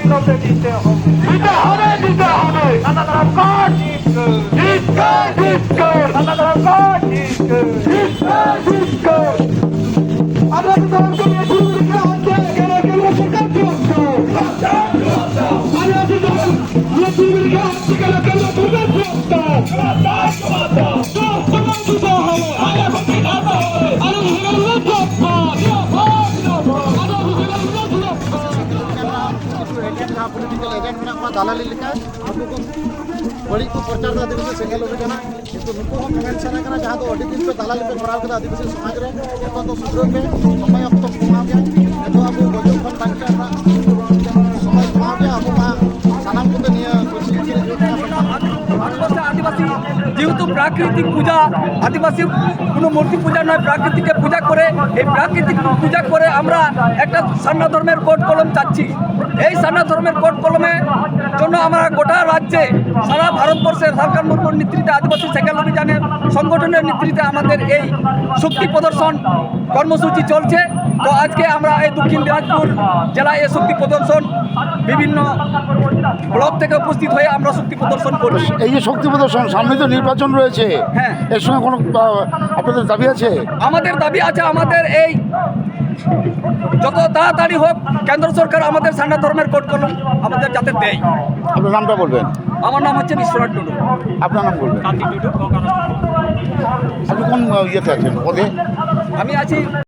অবিলম্বে দিতে হবে দিতে হবে নানা সরকার নানা সরকার আমরা তো দলকে নিয়ে শুরু করতে হচ্ছে কেন কেন সরকার কি হচ্ছে আমরা তো দল নিয়ে শুরু করতে হচ্ছে কেন কেন সরকার কি হচ্ছে पॉलिटिकल एजेंट में दालाली लिखा बड़ी को प्रचार आदिवासी सेंगल अभियान किंतु नुको कमेंट सेना करना जहां तो अडी दिन पे दालाली पे कराव के आदिवासी समाज रे एतो तो सुद्रो पे समय अब तो घुमा गया एतो अब गजो खन बांके समय घुमा गया अब मा सानाम को निया कुछ आदिवासी যেহেতু প্রাকৃতিক পূজা আদিবাসী কোনো মূর্তি পূজা নয়, প্রাকৃতিককে পূজা করে এই প্রাকৃতিক পূজা করে আমরা একটা সান্না ধর্মের কোড কলম চাচ্ছি। এই সান্না ধর্মের কোড কলমের জন্য আমরা গোটা রাজ্যে সারা ভারতবর্ষের সরকার মুর্মুর নেতৃত্বে আদিবাসী সেকেল অভিযানের সংগঠনের নেতৃত্বে আমাদের এই শক্তি প্রদর্শন কর্মসূচি চলছে। তো আজকে আমরা এই দক্ষিণ দিনাজপুর জেলায় এই শক্তি প্রদর্শন বিভিন্ন ব্লক থেকে উপস্থিত হয়ে আমরা শক্তি প্রদর্শন করি। এই যে শক্তি প্রদর্শন সামনে তো নির্বাচন রয়েছে, হ্যাঁ, এর সঙ্গে কোনো আপনাদের দাবি আছে? আমাদের দাবি আছে, আমাদের এই যত তাড়াতাড়ি হোক কেন্দ্র সরকার আমাদের সান্না ধর্মের কোড কলম আমাদের যাতে দেয়। আপনার নামটা বলবেন? আমার নাম হচ্ছে বিশ্বনাথ টুডু। আপনার নাম বলবেন? আপনি কোন ইয়েতে আছেন পদে? আমি আছি